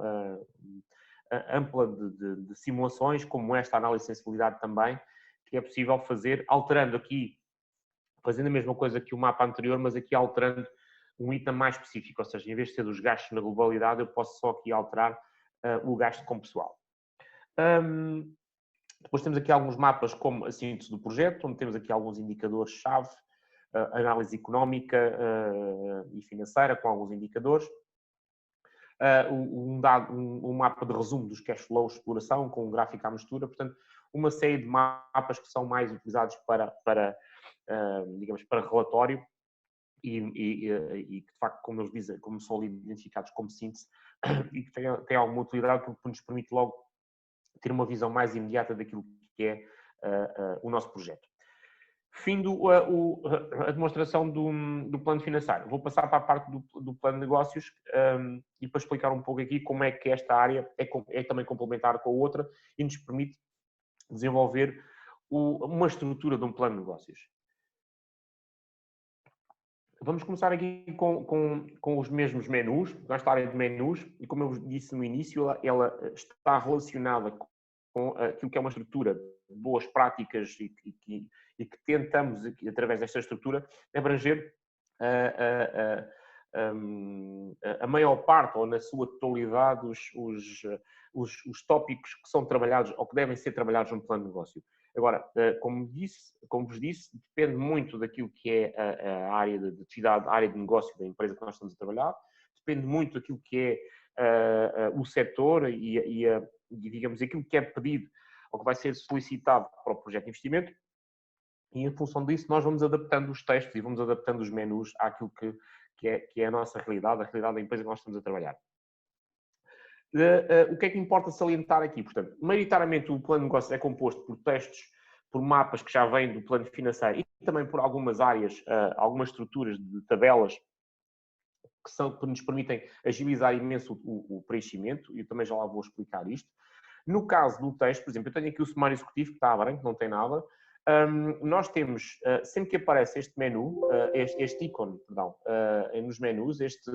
ampla de simulações, como esta análise de sensibilidade também, que é possível fazer, alterando aqui, fazendo a mesma coisa que o mapa anterior, mas aqui alterando um item mais específico, ou seja, em vez de ser dos gastos na globalidade, eu posso só aqui alterar o gasto com pessoal. Depois temos aqui alguns mapas como a síntese do projeto, onde temos aqui alguns indicadores-chave, análise económica e financeira com alguns indicadores. Um mapa de resumo dos cash flows de exploração com um gráfico à mistura, portanto, uma série de mapas que são mais utilizados digamos, para relatório e que, de facto, como eles dizem, como são identificados como síntese, e que têm alguma utilidade porque nos permite logo ter uma visão mais imediata daquilo que é o nosso projeto. Findo a demonstração do plano financeiro. Vou passar para a parte do plano de negócios e para explicar um pouco aqui como é que esta área é também complementar com a outra e nos permite desenvolver uma estrutura de um plano de negócios. Vamos começar aqui com os mesmos menus, nesta área de menus, e como eu disse no início, ela está relacionada com aquilo que é uma estrutura de boas práticas e que tentamos, através desta estrutura, abranger a maior parte, ou na sua totalidade, os tópicos que são trabalhados, ou que devem ser trabalhados no plano de negócio. Agora, como vos disse, depende muito daquilo que é a área de atividade, a área de negócio da empresa que nós estamos a trabalhar, depende muito daquilo que é o setor e digamos, aquilo que é pedido ou que vai ser solicitado para o projeto de investimento, e em função disso nós vamos adaptando os textos e vamos adaptando os menus àquilo que é a nossa realidade, a realidade da empresa que nós estamos a trabalhar. O que é que importa salientar aqui? Portanto, maioritariamente o plano de negócio é composto por textos, por mapas que já vêm do plano financeiro e também por algumas áreas, algumas estruturas de tabelas que nos permitem agilizar imenso o preenchimento, e eu também já lá vou explicar isto. No caso do texto, por exemplo, eu tenho aqui o sumário executivo, que está a branco, não tem nada. Nós temos, sempre que aparece este menu, este ícone, perdão, nos menus, este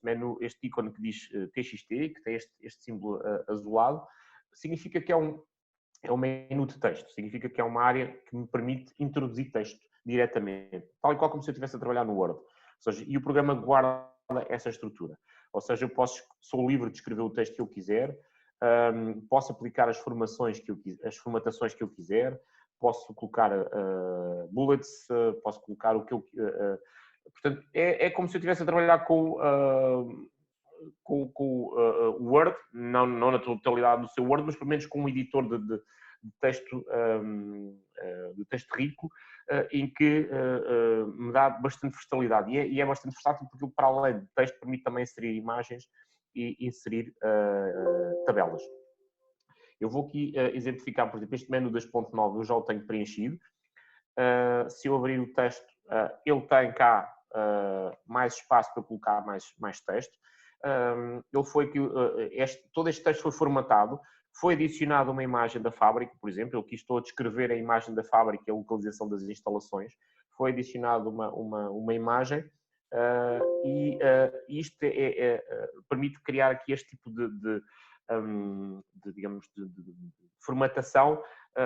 menu, este ícone que diz TXT, que tem este símbolo azulado, significa que é um menu de texto, significa que é uma área que me permite introduzir texto diretamente, tal e qual como se eu estivesse a trabalhar no Word. Ou seja, e o programa guarda essa estrutura. Ou seja, eu sou livre de escrever o texto que eu quiser, posso aplicar as formatações que eu quiser, posso colocar bullets, posso colocar o que eu... portanto, é como se eu estivesse a trabalhar com o Word, não na totalidade do seu Word, mas pelo menos com um editor de texto rico, em que me dá bastante versatilidade. E é bastante versátil porque, para além de texto, permite também inserir imagens e inserir tabelas. Eu vou aqui exemplificar, por exemplo, este menu 2.9 eu já o tenho preenchido. Se eu abrir o texto, ele tem cá mais espaço para colocar mais texto. Todo este texto foi formatado, foi adicionada uma imagem da fábrica, por exemplo, eu aqui estou a descrever a imagem da fábrica e a localização das instalações, foi adicionada uma imagem e isto permite criar aqui este tipo de formatação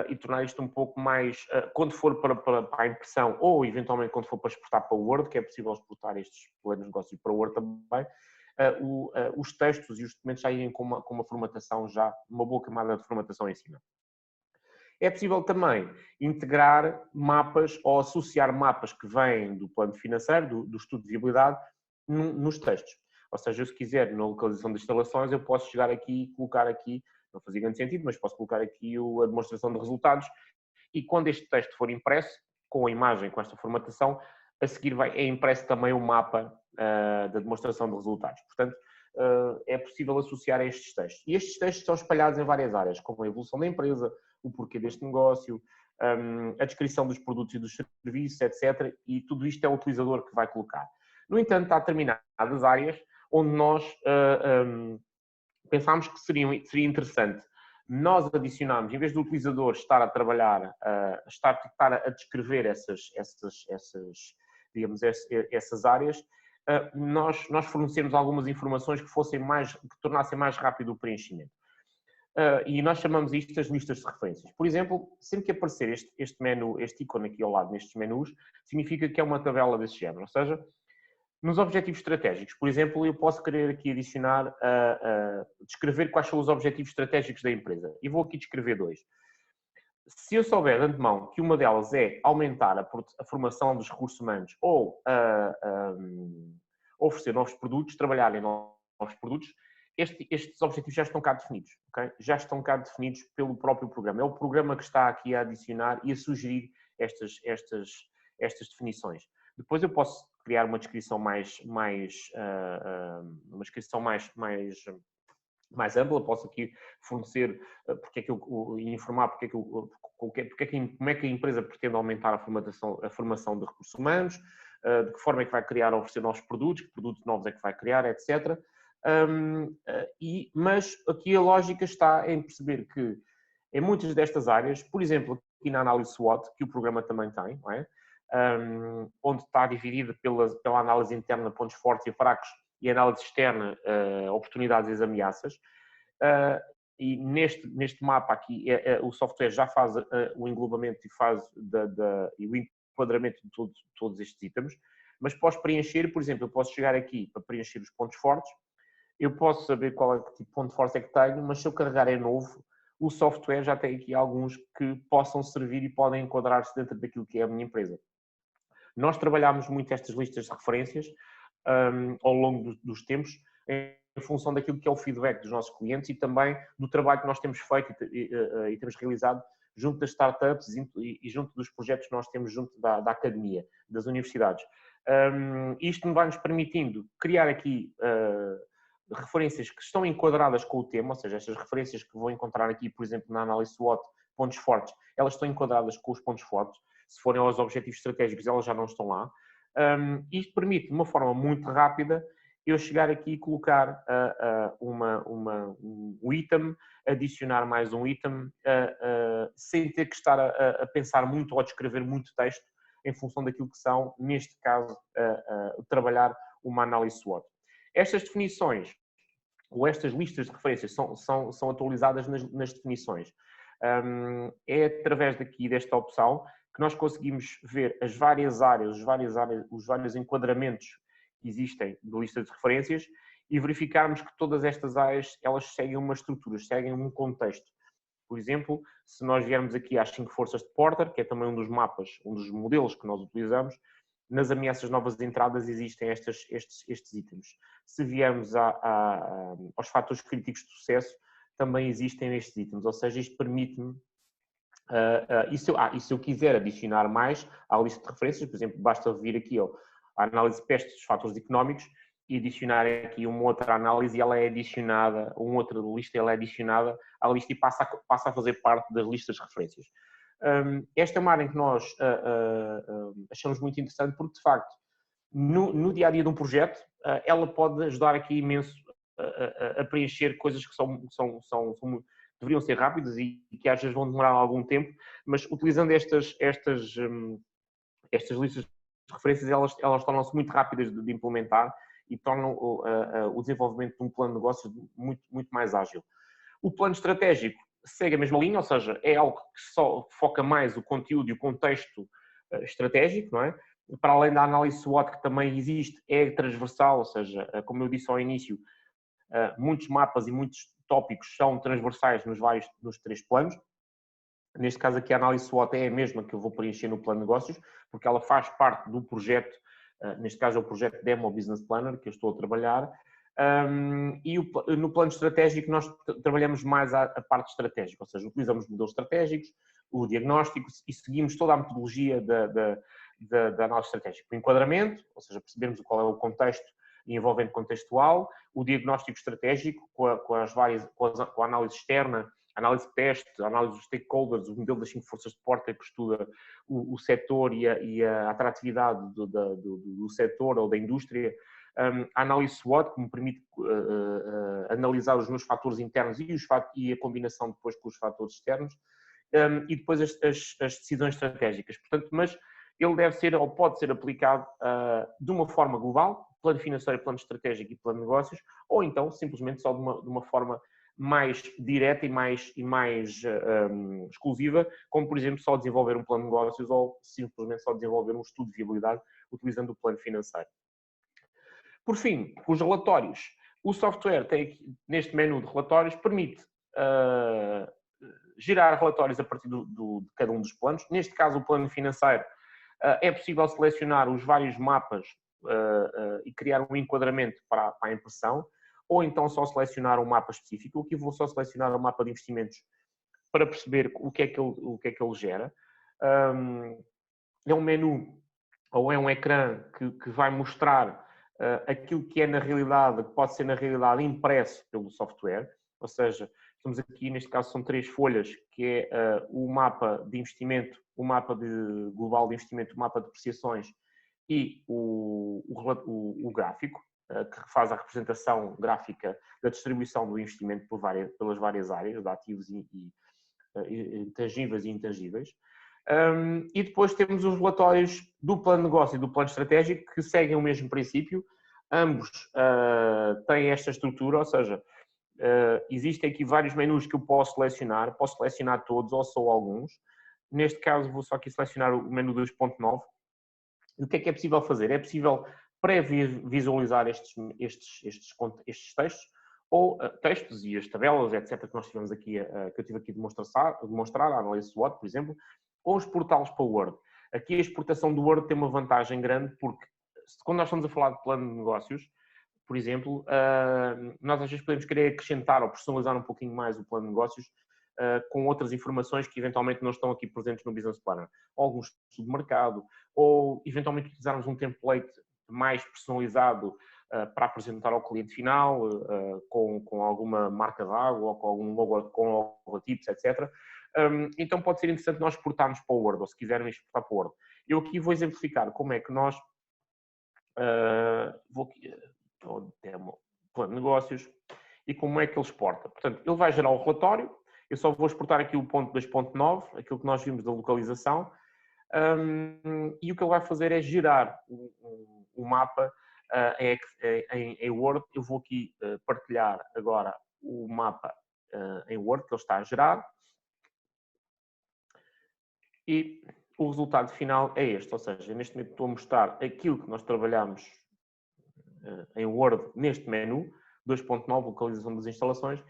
e tornar isto um pouco mais, quando for para a impressão ou eventualmente quando for para exportar para o Word, que é possível exportar estes planos de negócio para o Word também, os textos e os documentos já irem com uma formatação, já uma boa camada de formatação em cima. É possível também integrar mapas ou associar mapas que vêm do plano financeiro, do estudo de viabilidade, nos textos. Ou seja, se quiser, na localização das instalações, eu posso chegar aqui e colocar aqui, não fazia grande sentido, mas posso colocar aqui a demonstração de resultados, e quando este texto for impresso, com a imagem, com esta formatação, a seguir é impresso também o mapa da demonstração de resultados. Portanto, é possível associar a estes textos. E estes textos são espalhados em várias áreas, como a evolução da empresa, o porquê deste negócio, a descrição dos produtos e dos serviços, etc. E tudo isto é o utilizador que vai colocar. No entanto, há determinadas áreas onde nós pensámos que seria interessante nós adicionarmos, em vez do utilizador estar a trabalhar, estar a descrever essas áreas, nós fornecemos algumas informações que tornassem mais rápido o preenchimento. E nós chamamos isto as listas de referências. Por exemplo, sempre que aparecer este menu, este ícone aqui ao lado nestes menus, significa que é uma tabela desse género. Ou seja, nos objetivos estratégicos, por exemplo, eu posso querer aqui adicionar, descrever quais são os objetivos estratégicos da empresa. E vou aqui descrever 2. Se eu souber de antemão que uma delas é aumentar a formação dos recursos humanos ou oferecer novos produtos, trabalhar em novos produtos, estes objetivos já estão cá definidos, okay? Já estão cá definidos pelo próprio programa. É o programa que está aqui a adicionar e a sugerir estas definições. Depois eu posso criar uma descrição uma descrição mais ampla, posso aqui fornecer informar como é que a empresa pretende aumentar a formação de recursos humanos, de que forma é que vai criar ou oferecer novos produtos, que produtos novos é que vai criar, etc. Mas aqui a lógica está em perceber que em muitas destas áreas, por exemplo, aqui na análise SWOT, que o programa também tem, não é? Onde está dividida pela análise interna pontos fortes e fracos e análise externa oportunidades e as ameaças. E neste mapa aqui o software já faz o englobamento e o enquadramento de todos estes itens, mas posso preencher, por exemplo, eu posso chegar aqui para preencher os pontos fortes, eu posso saber qual é que tipo de ponto forte é que tenho, mas se eu carregar em novo, o software já tem aqui alguns que possam servir e podem enquadrar-se dentro daquilo que é a minha empresa. Nós trabalhamos muito estas listas de referências ao longo dos tempos, em função daquilo que é o feedback dos nossos clientes e também do trabalho que nós temos feito e temos realizado junto das startups e junto dos projetos que nós temos junto da academia, das universidades. Isto vai nos permitindo criar aqui referências que estão enquadradas com o tema, ou seja, estas referências que vou encontrar aqui, por exemplo, na análise SWOT, pontos fortes, elas estão enquadradas com os pontos fortes. Se forem aos objetivos estratégicos, elas já não estão lá. Isto permite, de uma forma muito rápida, eu chegar aqui e colocar um item, adicionar mais um item, sem ter que estar a pensar muito ou a descrever muito texto em função daquilo que são, neste caso, trabalhar uma análise SWOT. Estas definições, ou estas listas de referências, são atualizadas nas definições. É através desta opção que nós conseguimos ver as várias áreas, os vários enquadramentos que existem de listas de referências e verificarmos que todas estas áreas elas seguem uma estrutura, seguem um contexto. Por exemplo, se nós viermos aqui às 5 forças de Porter, que é também um dos mapas, um dos modelos que nós utilizamos, nas ameaças novas de entradas existem estes itens. Se viermos aos fatores críticos de sucesso, também existem estes itens, ou seja, isto permite-me, e se eu quiser adicionar mais à lista de referências, por exemplo, basta vir aqui à análise PEST dos fatores económicos e adicionar aqui uma outra análise e ela é adicionada, uma outra lista ela é adicionada à lista e passa a fazer parte das listas de referências. Esta é uma área em que nós achamos muito interessante porque, de facto, no dia-a-dia de um projeto, ela pode ajudar aqui imenso a preencher coisas que deveriam ser rápidas e que às vezes vão demorar algum tempo, mas utilizando estas listas de referências, elas tornam-se muito rápidas de implementar e tornam o desenvolvimento de um plano de negócios muito, muito mais ágil. O plano estratégico segue a mesma linha, ou seja, é algo que só foca mais o conteúdo e o contexto estratégico, não é? Para além da análise SWOT que também existe, é transversal, ou seja, como eu disse ao início, muitos mapas e muitos tópicos são transversais nos 3 planos. Neste caso aqui a análise SWOT é a mesma que eu vou preencher no plano de negócios, porque ela faz parte do projeto, neste caso é o projeto Demo Business Planner que eu estou a trabalhar, e no plano estratégico nós trabalhamos mais a parte estratégica, ou seja, utilizamos modelos estratégicos, o diagnóstico e seguimos toda a metodologia da análise estratégica. O enquadramento, ou seja, percebemos qual é o contexto envolvente contextual, o diagnóstico estratégico com a análise externa, a análise PEST, a análise dos stakeholders, o modelo das 5 forças de Porter que estuda o setor e a atratividade do setor ou da indústria, a análise SWOT que me permite analisar os meus fatores internos e a combinação depois com os fatores externos, e depois as decisões estratégicas. Portanto, mas ele deve ser ou pode ser aplicado de uma forma global, plano financeiro, plano estratégico e plano de negócios, ou então simplesmente só de uma forma mais direta e mais exclusiva, como por exemplo só desenvolver um plano de negócios ou simplesmente só desenvolver um estudo de viabilidade utilizando o plano financeiro. Por fim, os relatórios. O software tem aqui, neste menu de relatórios, permite gerar relatórios a partir de cada um dos planos. Neste caso, o plano financeiro, é possível selecionar os vários mapas e criar um enquadramento para a impressão, ou então só selecionar um mapa específico. Aqui vou só selecionar um mapa de investimentos para perceber o que é que ele gera. É um menu ou é um ecrã que vai mostrar aquilo que é na realidade, que pode ser na realidade impresso pelo software, ou seja, estamos aqui, neste caso são 3 folhas, que é o mapa de investimento, o mapa global de investimento, o mapa de depreciações e o gráfico, que faz a representação gráfica da distribuição do investimento pelas várias áreas, de ativos e tangíveis e intangíveis. E depois temos os relatórios do plano de negócio e do plano estratégico, que seguem o mesmo princípio. Ambos têm esta estrutura, ou seja, existem aqui vários menus que eu posso selecionar todos ou só alguns. Neste caso vou só aqui selecionar o menu 2.9. E o que é possível fazer? É possível pré-visualizar estes textos, ou textos e as tabelas, etc., que nós tivemos aqui, que eu tive aqui de demonstrar, a análise SWOT, por exemplo, ou exportá-los para o Word. Aqui a exportação do Word tem uma vantagem grande, porque quando nós estamos a falar de plano de negócios, por exemplo, nós às vezes podemos querer acrescentar ou personalizar um pouquinho mais o plano de negócios com outras informações que eventualmente não estão aqui presentes no Business Planner. Ou algum estudo de mercado, ou eventualmente utilizarmos um template mais personalizado para apresentar ao cliente final, com alguma marca de água ou com algum logotipos, etc. Então pode ser interessante nós exportarmos para o Word, ou se quiserem exportar para o Word. Eu aqui vou exemplificar como é que nós demo plano de negócios e como é que ele exporta. Portanto, ele vai gerar o relatório, eu só vou exportar aqui o ponto 2.9, aquilo que nós vimos da localização, e o que ele vai fazer é gerar o mapa em Word. Eu vou aqui partilhar agora o mapa em Word que ele está a gerar. E o resultado final é este, ou seja, neste momento estou a mostrar aquilo que nós trabalhamos em Word neste menu, 2.9, localização das instalações,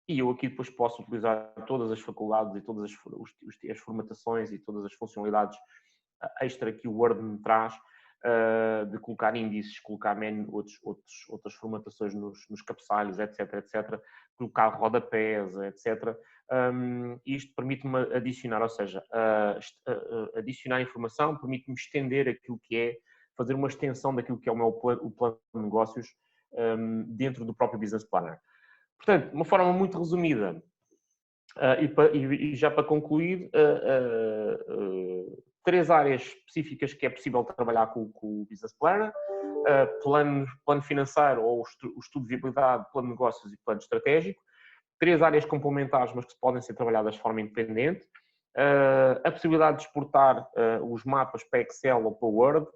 e eu aqui depois posso utilizar todas as faculdades e todas as formatações e todas as funcionalidades extra que o Word me traz, de colocar índices, colocar outras formatações nos cabeçalhos, etc., colocar rodapés, etc. Isto permite-me adicionar, ou seja, adicionar informação, permite-me estender aquilo que é, fazer uma extensão daquilo que é o plano de negócios dentro do próprio Business Planner. Portanto, de uma forma muito resumida, e já para concluir, 3 áreas específicas que é possível trabalhar com o Business Planner: plano financeiro ou o estudo de viabilidade, plano de negócios e plano estratégico. 3 áreas complementares, mas que podem ser trabalhadas de forma independente. A possibilidade de exportar os mapas para Excel ou para Word,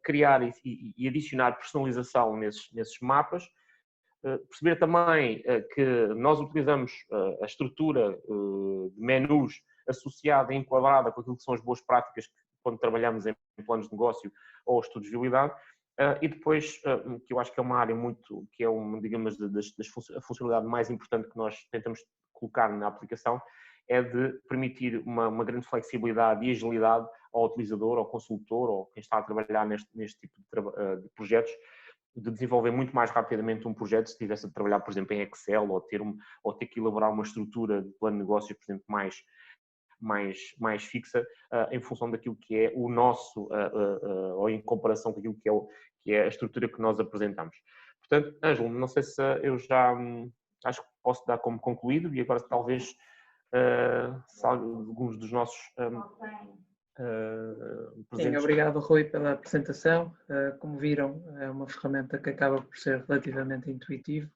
criar e adicionar personalização nesses mapas. Perceber também que nós utilizamos a estrutura de menus associada e enquadrada com aquilo que são as boas práticas quando trabalhamos em planos de negócio ou estudos de viabilidade. E depois, que eu acho que é uma área que é digamos, a funcionalidade mais importante que nós tentamos colocar na aplicação, é de permitir uma grande flexibilidade e agilidade ao utilizador, ao consultor ou quem está a trabalhar neste tipo de projetos, de desenvolver muito mais rapidamente um projeto se estivesse a trabalhar, por exemplo, em Excel ou ter que elaborar uma estrutura de plano de negócios, por exemplo, mais fixa em função daquilo que é o nosso, ou em comparação com aquilo que é a estrutura que nós apresentamos. Portanto, Ângelo, não sei se eu já acho que posso dar como concluído e agora talvez se alguns dos nossos Sim, obrigado, Rui, pela apresentação. Como viram, é uma ferramenta que acaba por ser relativamente intuitiva,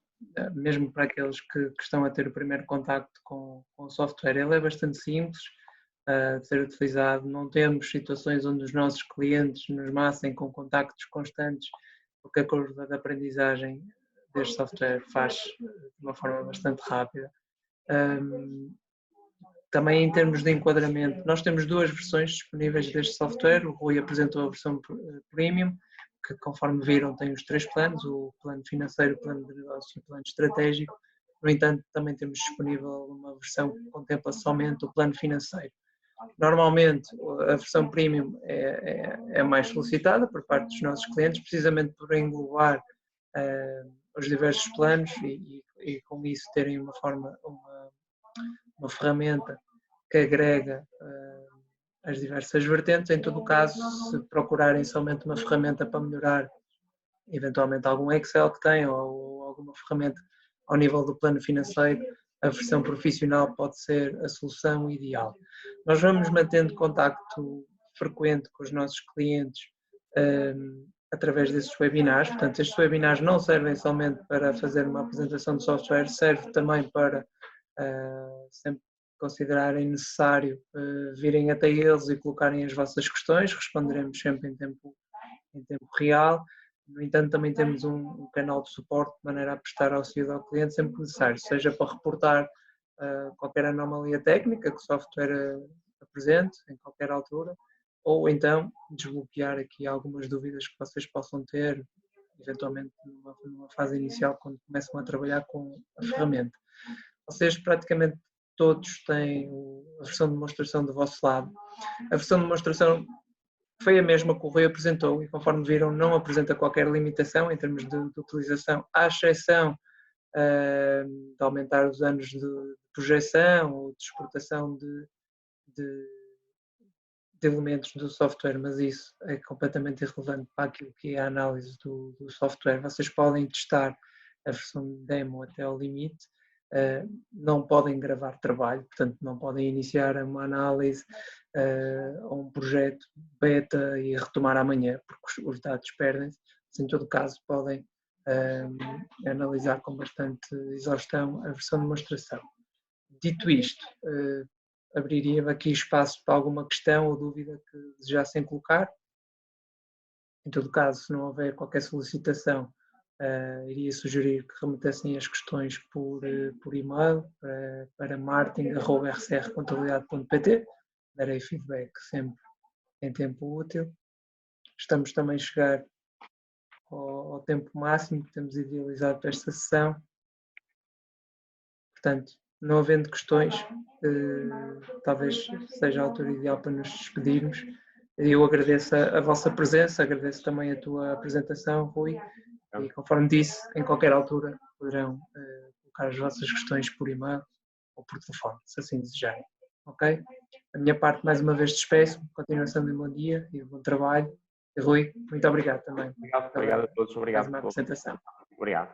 mesmo para aqueles que estão a ter o primeiro contacto com o software. Ele é bastante simples de ser utilizado. Não temos situações onde os nossos clientes nos massem com contactos constantes porque a curva de aprendizagem deste software faz de uma forma bastante rápida. Também em termos de enquadramento, nós temos 2 versões disponíveis deste software. O Rui apresentou a versão Premium, que conforme viram tem os 3 planos, o plano financeiro, o plano de negócio e o plano estratégico. No entanto, também temos disponível uma versão que contempla somente o plano financeiro. Normalmente a versão Premium é mais solicitada por parte dos nossos clientes, precisamente por englobar os diversos planos e com isso terem uma ferramenta que agrega as diversas vertentes. Em todo o caso, se procurarem somente uma ferramenta para melhorar eventualmente algum Excel que tenham ou alguma ferramenta ao nível do plano financeiro, a versão profissional pode ser a solução ideal. Nós vamos mantendo contacto frequente com os nossos clientes através desses webinars. Portanto, estes webinars não servem somente para fazer uma apresentação de software, serve também para sempre considerarem necessário virem até eles e colocarem as vossas questões, responderemos sempre em tempo real. No entanto, também temos um canal de suporte de maneira a prestar auxílio ao cliente sempre que necessário, seja para reportar qualquer anomalia técnica que o software apresente em qualquer altura, ou então desbloquear aqui algumas dúvidas que vocês possam ter, eventualmente numa fase inicial, quando começam a trabalhar com a ferramenta. Vocês praticamente todos têm a versão de demonstração do vosso lado. A versão de demonstração foi a mesma que o Rui apresentou e, conforme viram, não apresenta qualquer limitação em termos de utilização, à exceção de aumentar os anos de projeção ou de exportação de elementos do software, mas isso é completamente irrelevante para aquilo que é a análise do software. Vocês podem testar a versão demo até ao limite, não podem gravar trabalho, portanto não podem iniciar uma análise ou um projeto beta e retomar amanhã, porque os dados perdem-se. Em todo caso, podem analisar com bastante exaustão a versão de demonstração. Dito isto, abriria aqui espaço para alguma questão ou dúvida que desejassem colocar. Em todo caso, se não houver qualquer solicitação, iria sugerir que remetessem as questões por e-mail para marketing@rcrcontabilidade.pt. Darei feedback sempre em tempo útil. Estamos também a chegar ao tempo máximo que temos idealizado para esta sessão. Portanto, não havendo questões, talvez seja a altura ideal para nos despedirmos. Eu agradeço a vossa presença, agradeço também a tua apresentação, Rui, e conforme disse, em qualquer altura poderão colocar as vossas questões por e-mail ou por telefone, se assim desejarem. Ok? Da minha parte, mais uma vez despeço, continuação de um bom dia e de bom trabalho. E, Rui, muito obrigado também. Obrigado a todos, obrigado pela apresentação. Obrigado.